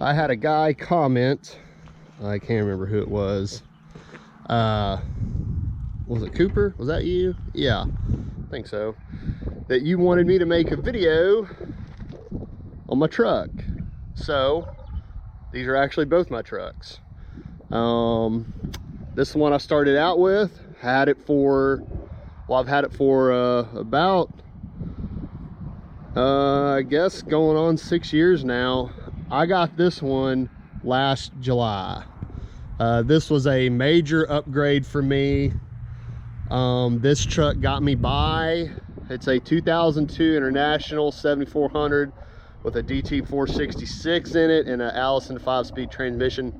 I had a guy comment, I can't remember who it was. Was it Cooper? Was that you? Yeah, I think so. That you wanted me to make a video on my truck. So these are actually both my trucks. This one I started out with, had it for, well, I've had it for about I guess going on 6 years now. I got this one last July. This was a major upgrade for me. This truck got me by. It's a 2002 International 7400 with a DT 466 in it and an Allison 5-speed transmission.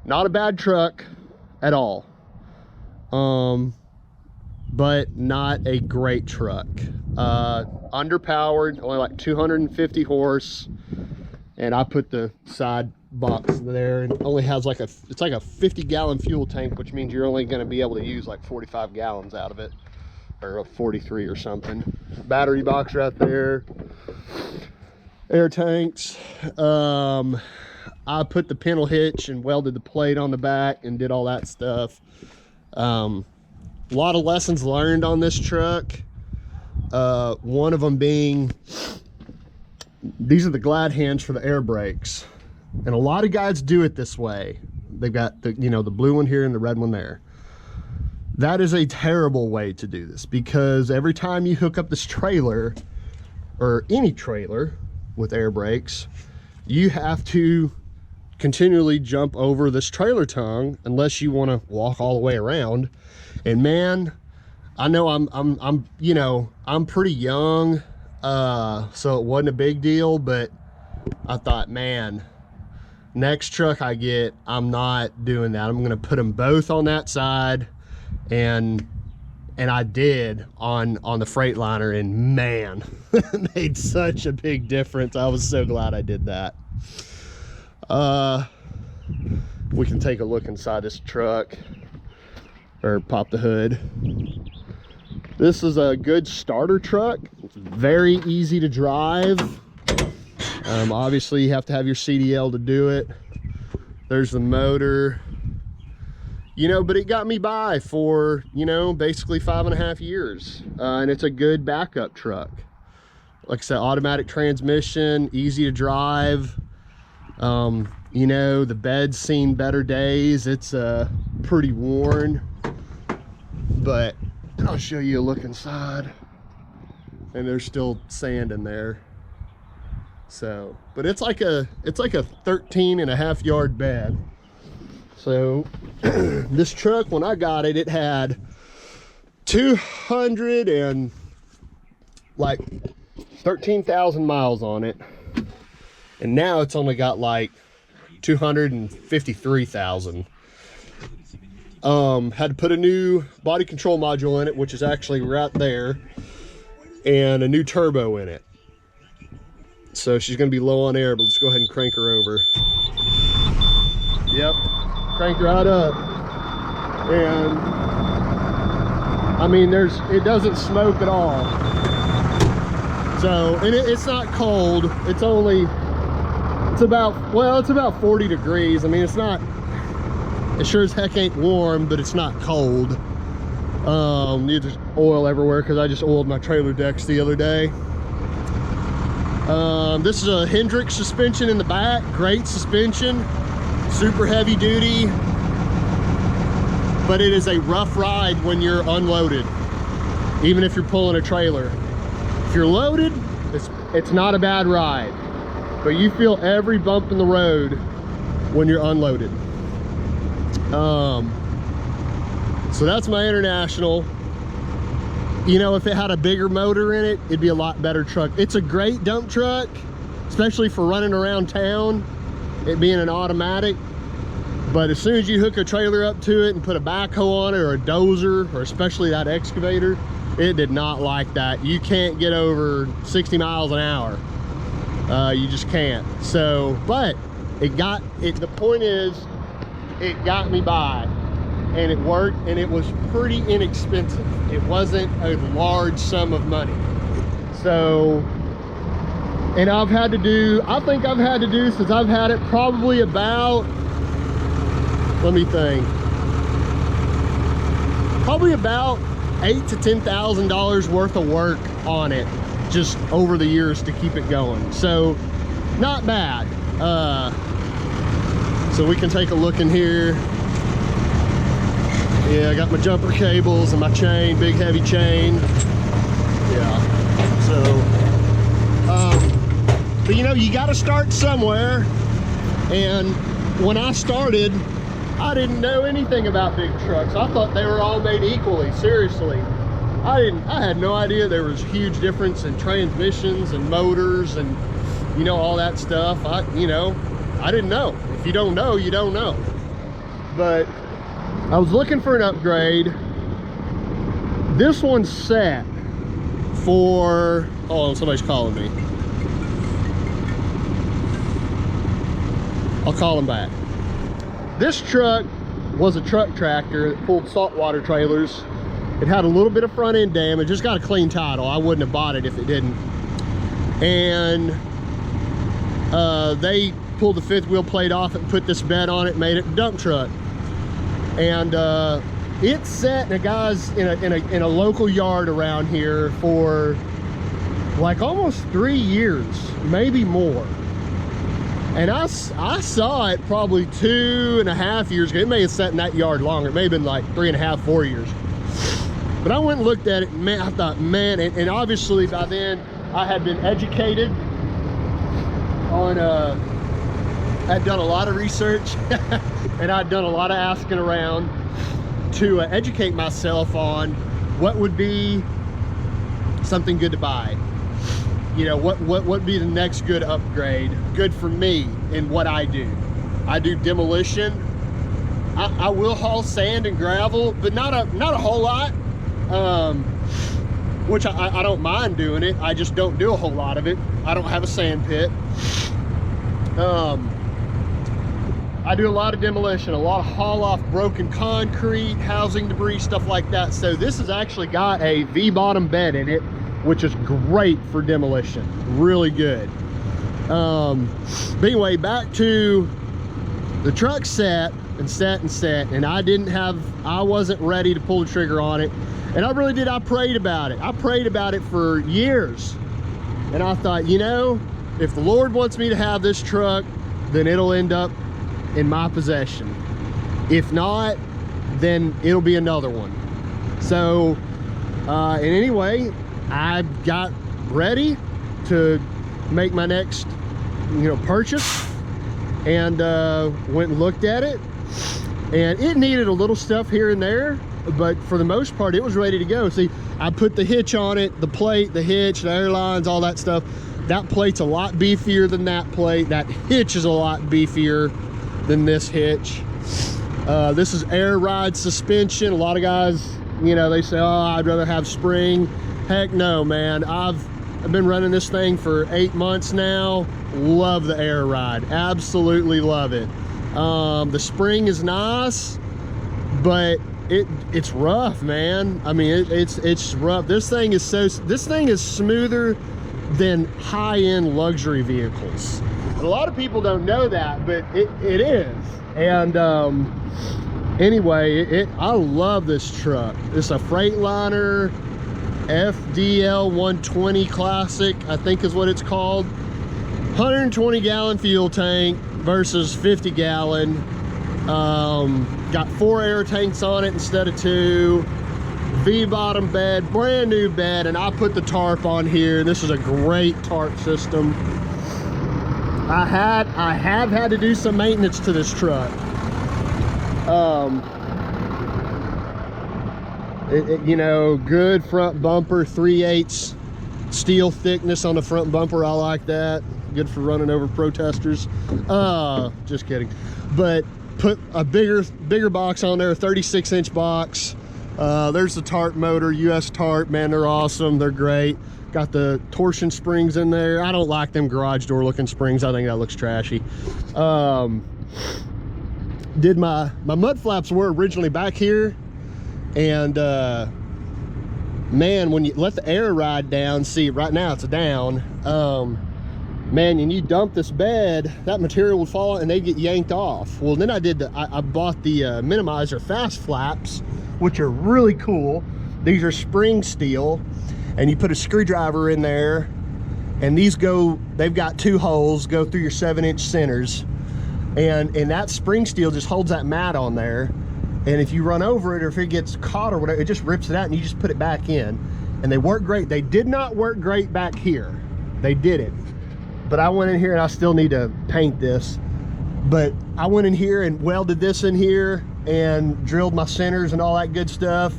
Not a bad truck at all, but not a great truck. Underpowered, only like 250 horse, and I put the side box there, and only has like it's like a 50-gallon fuel tank, which means you're only going to be able to use like 45 gallons out of it, or 43 or something. Battery box right there, air tanks. I put the pintle hitch and welded the plate on the back and did all that stuff. A lot of lessons learned on this truck. One of them being, these are the glad hands for the air brakes, and a lot of guys do it this way. They've got the, you know, the blue one here and the red one there. That is a terrible way to do this, because every time you hook up this trailer, or any trailer with air brakes, you have to continually jump over this trailer tongue unless you want to walk all the way around. And man, I know I'm you know, I'm pretty young, so it wasn't a big deal, but I thought, man, next truck I get, I'm not doing that. I'm gonna put them both on that side, and I did on the Freightliner, and man, it made such a big difference. I was so glad I did that. We can take a look inside this truck, or pop the hood. This is a good starter truck. It's very easy to drive. Obviously you have to have your CDL to do it. There's the motor, you know, but it got me by for, you know, basically 5.5 years. And it's a good backup truck. Like I said, automatic transmission, easy to drive. You know, the bed's seen better days. It's pretty worn, but I'll show you a look inside, and there's still sand in there. So, but it's like a 13.5 yard bed. So this truck, when I got it, it had 13,000 miles on it, and now it's only got like 253,000. Had to put a new body control module in it, which is actually right there, and a new turbo in it. So she's gonna be low on air, but let's go ahead and crank her over. Yep, cranked right up. And I mean, it doesn't smoke at all. So, and it's not cold. It's about 40 degrees. I mean, it's not, it sure as heck ain't warm, but it's not cold. There's oil everywhere because I just oiled my trailer decks the other day. This is a Hendrick suspension in the back. Great suspension, super heavy duty, but it is a rough ride when you're unloaded, even if you're pulling a trailer. If you're loaded, it's not a bad ride, but you feel every bump in the road when you're unloaded. So that's my International. You know, if it had a bigger motor in it, it'd be a lot better truck. It's a great dump truck, especially for running around town, it being an automatic. But as soon as you hook a trailer up to it and put a backhoe on it, or a dozer, or especially that excavator, it did not like that. You can't get over 60 miles an hour. You just can't. So, but the point is, it got me by, and it worked, and it was pretty inexpensive. It wasn't a large sum of money. So And I think I've had to do, since I've had it, probably about, let me think, probably about $8,000 to $10,000 worth of work on it just over the years to keep it going. So not bad. So we can take a look in here. Yeah, I got my jumper cables and my chain, big heavy chain. Yeah, so but you know, you got to start somewhere. And when I started, I didn't know anything about big trucks. I thought they were all made equally. Seriously, I had no idea there was a huge difference in transmissions and motors and, you know, all that stuff. I didn't know. If you don't know, you don't know. But I was looking for an upgrade. This one's set for, oh, somebody's calling me. I'll call him back. This truck was a truck tractor that pulled saltwater trailers. It had a little bit of front end damage. It's got a clean title. I wouldn't have bought it if it didn't. And they pulled the fifth wheel plate off and put this bed on it, made it a dump truck. And it sat in a guy's in a local yard around here for like almost 3 years, maybe more. And I saw it probably 2.5 years ago. It may have sat in that yard longer. It may have been like 3.5, 4 years. But I went and looked at it, and man, I thought, man, and obviously by then I had been educated on, I'd done a lot of research and I'd done a lot of asking around to educate myself on what would be something good to buy. You know, what would be the next good upgrade, good for me in what I do. I do demolition. I will haul sand and gravel, but not a whole lot, which I don't mind doing it. I just don't do a whole lot of it. I don't have a sand pit. I do a lot of demolition, a lot of haul off broken concrete, housing debris, stuff like that. So this has actually got a V-bottom bed in it, which is great for demolition, really good. But anyway, back to the truck set, and I wasn't ready to pull the trigger on it. And I really did, I prayed about it. I prayed about it for years. And I thought, you know, if the Lord wants me to have this truck, then it'll end up in my possession. If not, then it'll be another one. So, and anyway, I got ready to make my next, you know, purchase, and went and looked at it, and it needed a little stuff here and there, but for the most part it was ready to go. See, I put the hitch on it, the plate, the hitch, the airlines, all that stuff. That plate's a lot beefier than that plate. That hitch is a lot beefier than this hitch. This is air ride suspension. A lot of guys, you know, they say, oh, I'd rather have spring. Heck no, man. I've been running this thing for 8 months now. Love the air ride, absolutely love it. The spring is nice, but it's rough, man. I mean, it's rough. This thing is smoother than high-end luxury vehicles. And a lot of people don't know that, but it is. And anyway, I love this truck. It's a Freightliner FDL 120 Classic, I think is what it's called. 120 gallon fuel tank versus 50 gallon. Got 4 air tanks on it instead of 2. V-bottom bed, brand new bed, and I put the tarp on here. This is a great tarp system. I have had to do some maintenance to this truck. You know, good front bumper, 3/8 steel thickness on the front bumper. I like that. Good for running over protesters. Just kidding. But put a bigger box on there, a 36-inch box. There's the tarp motor, US tarp. Man, they're awesome. They're great. Got the torsion springs in there. I don't like them garage door looking springs. I think that looks trashy. Did my mud flaps were originally back here, and man, when you let the air ride down, see right now it's down, man, and you dump this bed, that material would fall and they get yanked off. Well, then I bought the Minimizer fast flaps, which are really cool. These are spring steel, and you put a screwdriver in there, and they've got 2 holes, go through your 7-inch centers, and that spring steel just holds that mat on there, and if you run over it or if it gets caught or whatever, it just rips it out and you just put it back in. And they work great. They did not work great back here. They didn't. But I went in here, and I still need to paint this, but I went in here and welded this in here and drilled my centers and all that good stuff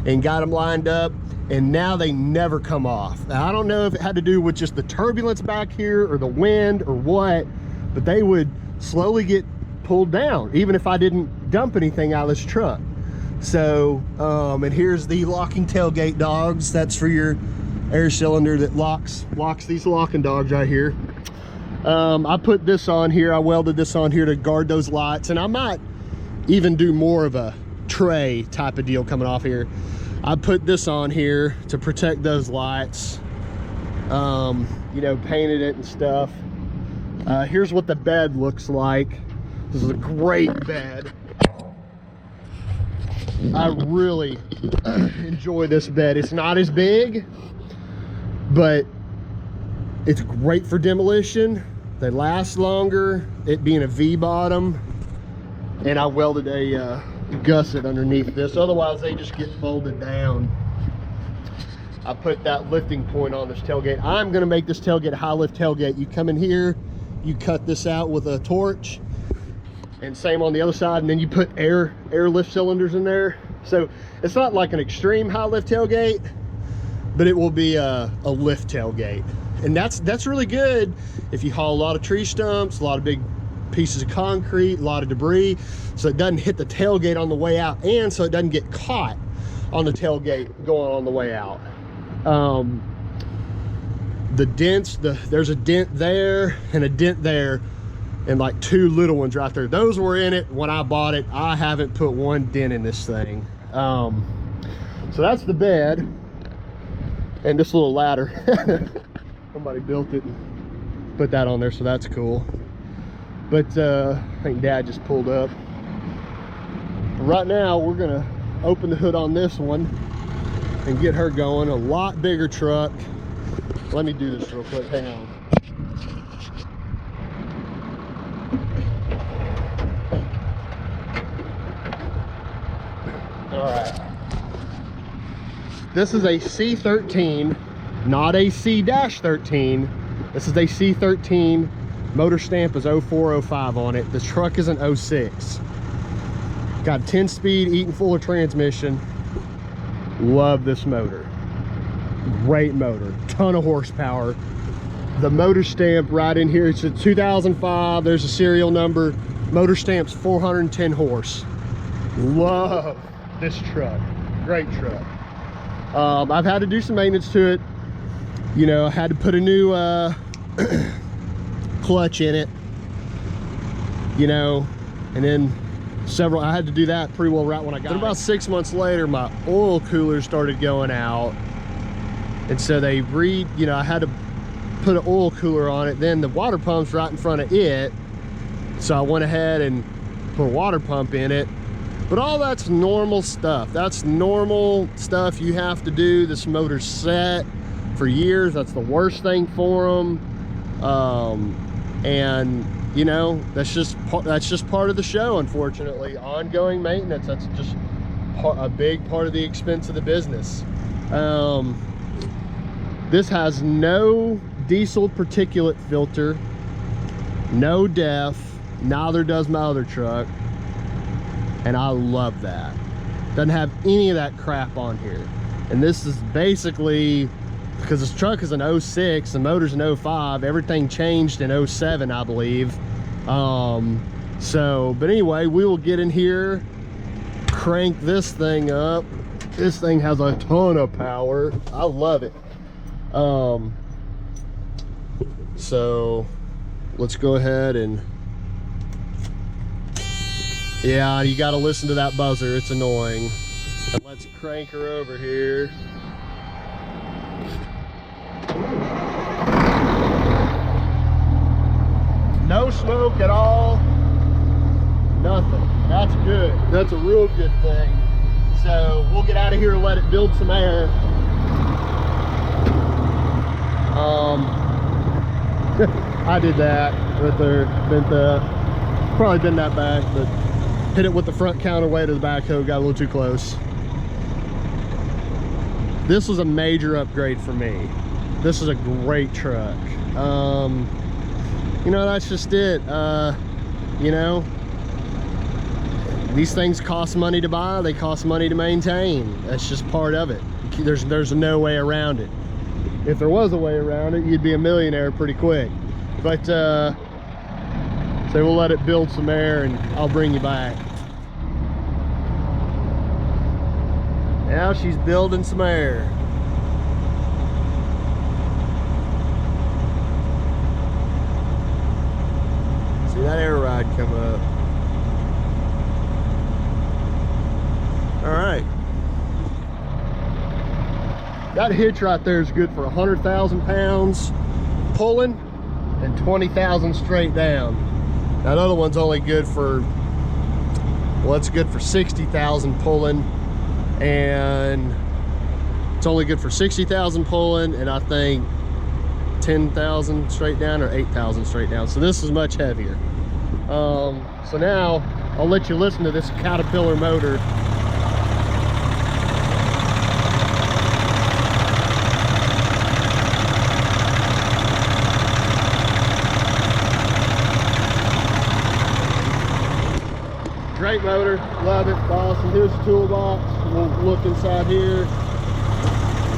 and got them lined up, and now they never come off. Now, I don't know if it had to do with just the turbulence back here or the wind or what, but they would slowly get pulled down even if I didn't dump anything out of this truck. So and here's the locking tailgate dogs. That's for your air cylinder that locks these locking dogs right here. I put this on here, I welded this on here to guard those lights, and I might even do more of a tray type of deal coming off here. I put this on here to protect those lights, you know, painted it and stuff. Here's what the bed looks like. This is a great bed. I really enjoy this bed. It's not as big, but it's great for demolition. They last longer, it being a V-bottom, and I welded a gusset underneath this. Otherwise, they just get folded down. I put that lifting point on this tailgate. I'm gonna make this tailgate a high lift tailgate. You come in here, you cut this out with a torch, and same on the other side, and then you put air lift cylinders in there. So it's not like an extreme high lift tailgate, but it will be a lift tailgate. And that's really good if you haul a lot of tree stumps, a lot of big pieces of concrete, a lot of debris, so it doesn't hit the tailgate on the way out, and so it doesn't get caught on the tailgate going on the way out. The dents, there's a dent there and a dent there, and like 2 little ones right there. Those were in it when I bought it. I haven't put 1 dent in this thing. So that's the bed and this little ladder. Somebody built it and put that on there, so that's cool. But I think Dad just pulled up. Right now we're gonna open the hood on this one and get her going. A lot bigger truck. Let me do this real quick, hang on. All right. This is a C13, not a C-13. This is a C13. Motor stamp is 0405 on it. The truck is an 06. Got a 10-speed Eaton Fuller transmission. Love this motor. Great motor, ton of horsepower. The motor stamp right in here, it's a 2005. There's a serial number. Motor stamp's 410 horse. Love this truck. Great truck. I've had to do some maintenance to it. You know, I had to put a new clutch in it, you know, and then I had to do that pretty well right when I got it. About 6 months later, my oil cooler started going out, and so you know, I had to put an oil cooler on it. Then the water pump's right in front of it, so I went ahead and put a water pump in it. But all that's normal stuff. That's normal stuff you have to do. This motor's set for years. That's the worst thing for them. And you know, that's just part of the show, unfortunately. Ongoing maintenance, that's just a big part of the expense of the business. This has no diesel particulate filter, no DEF, neither does my other truck, and I love that. Doesn't have any of that crap on here. And this is basically, because this truck is an 06, the motor's an 05, everything changed in 07, I believe. But anyway, we will get in here, crank this thing up. This thing has a ton of power. I love it. So let's go ahead and, yeah, you got to listen to that buzzer. It's annoying. And let's crank her over here. smoke at all. Nothing. That's good. That's a real good thing. So we'll get out of here and let it build some air. I did that right there, bent that. Probably bend that back, but hit it with the front counterweight of the backhoe, got a little too close. This was a major upgrade for me. This is a great truck. You know, that's just it. You know, these things cost money to buy, they cost money to maintain. That's just part of it. There's no way around it. If there was a way around it, you'd be a millionaire pretty quick. But so we'll let it build some air and I'll bring you back. Now she's building some air. See that air ride come up. All right. That hitch right there is good for 100,000 pounds pulling and 20,000 straight down. That other one's only good for, well, it's good for 60,000 pulling, and it's only good for 60,000 pulling, and I think 10,000 straight down or 8,000 straight down. So this is much heavier. So now I'll let you listen to this Caterpillar motor. Great motor, love it, awesome. Here's the toolbox. We'll look inside here.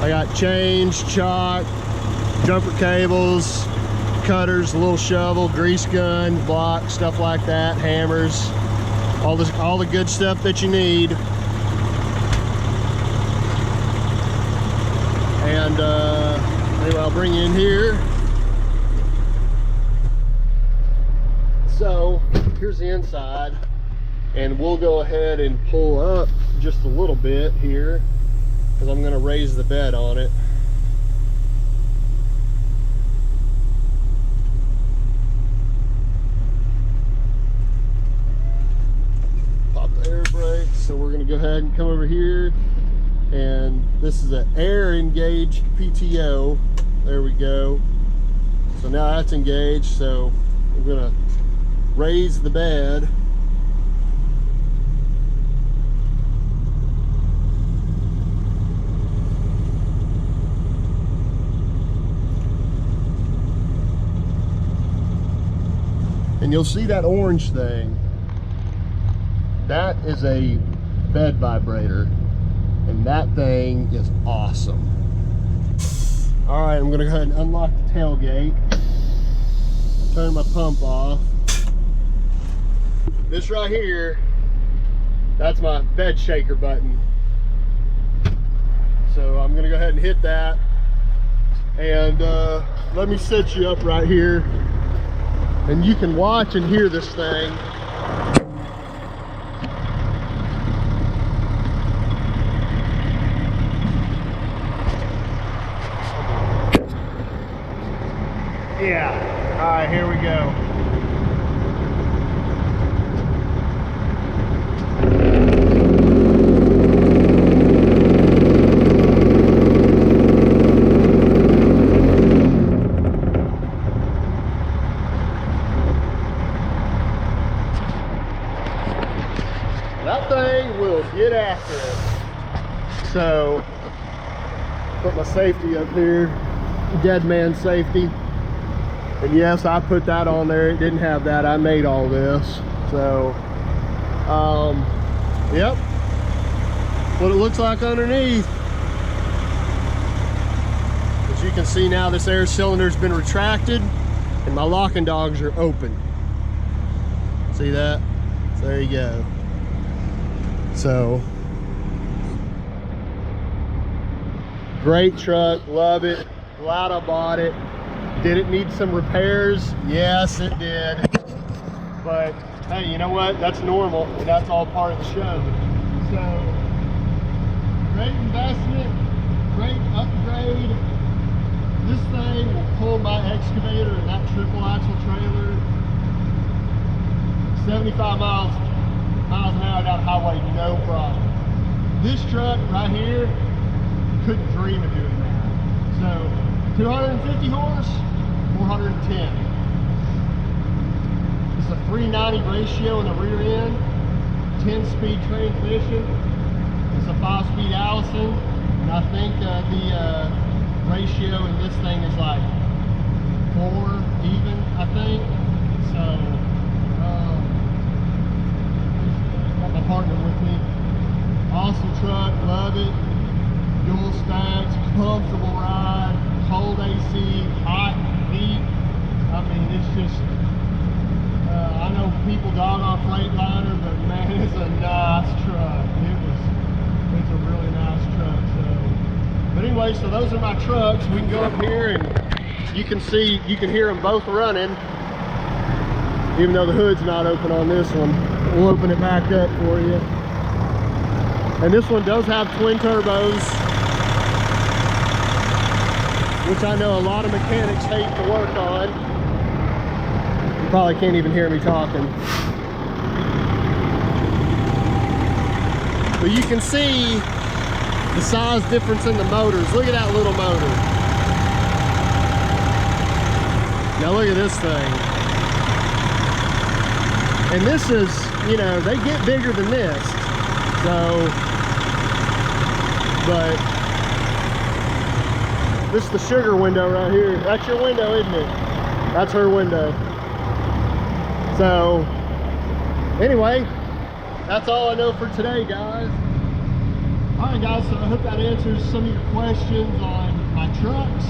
I got chains, chalk, jumper cables, cutters, a little shovel, grease gun, block, stuff like that, hammers, all the good stuff that you need. And anyway, I'll bring you in here. So here's the inside. And we'll go ahead and pull up just a little bit here because I'm going to raise the bed on it. Pop the air brake. So we're going to go ahead and come over here. And this is an air engaged PTO. There we go. So now that's engaged. So we're going to raise the bed. And you'll see that orange thing. That is a bed vibrator. And that thing is awesome. All right, I'm gonna go ahead and unlock the tailgate. Turn my pump off. This right here, that's my bed shaker button. So I'm gonna go ahead and hit that. And let me set you up right here. And you can watch and hear this thing. Yeah. All right, here we go. That thing will get after it. So, put my safety up here, dead man safety. And yes, I put that on there. It didn't have that. I made all this. So, yep. What it looks like underneath. As you can see now, this air cylinder's been retracted and my locking dogs are open. See that? So there you go. So, great truck, love it, glad I bought it. Did it need some repairs? Yes, it did. But hey, you know what? That's normal, and that's all part of the show. So, great investment, great upgrade. This thing will pull my excavator and that triple axle trailer 75 miles an hour down the highway, no problem. This truck right here, couldn't dream of doing that. So 250 horse, 410. It's a 390 ratio in the rear end, 10-speed transmission. It's a 5-speed Allison, and I think the ratio in this thing is like 4 even, I think. So got my partner with me. Awesome truck, love it. Dual stacks, comfortable ride, cold AC, hot, heat. I mean, it's just, I know people dog on Freightliner, but man, it's a nice truck. It's a really nice truck. So, but anyway, so those are my trucks. We can go up here and you can hear them both running, even though the hood's not open on this one. We'll open it back up for you. And this one does have twin turbos, which I know a lot of mechanics hate to work on. You probably can't even hear me talking. But you can see the size difference in the motors. Look at that little motor. Now look at this thing. And this is, you know, they get bigger than this. So, but this is the sugar window right here. That's your window, isn't it? That's her window. So, anyway, that's all I know for today, guys. All right, guys, so I hope that answers some of your questions on my trucks.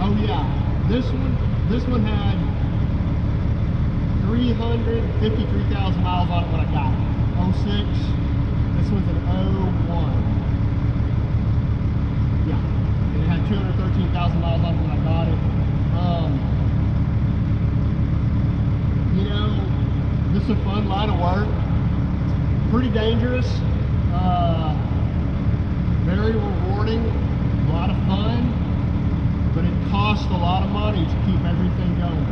Oh yeah, this one had 353,000 miles on it when I got it. 06. This one's an 01. Yeah, and it had 213,000 miles on it when I got it. You know, this is a fun line of work. Pretty dangerous. Very rewarding. A lot of fun. But it costs a lot of money to keep everything going.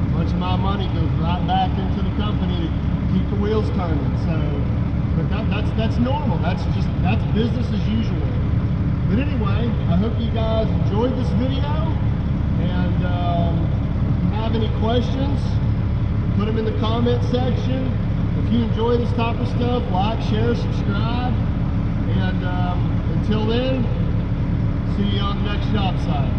A bunch of my money goes right back into the company to keep the wheels turning. So, but that's normal. That's business as usual. But anyway, I hope you guys enjoyed this video. And if you have any questions, put them in the comment section. If you enjoy this type of stuff, like, share, subscribe. And until then, see you on the next job site.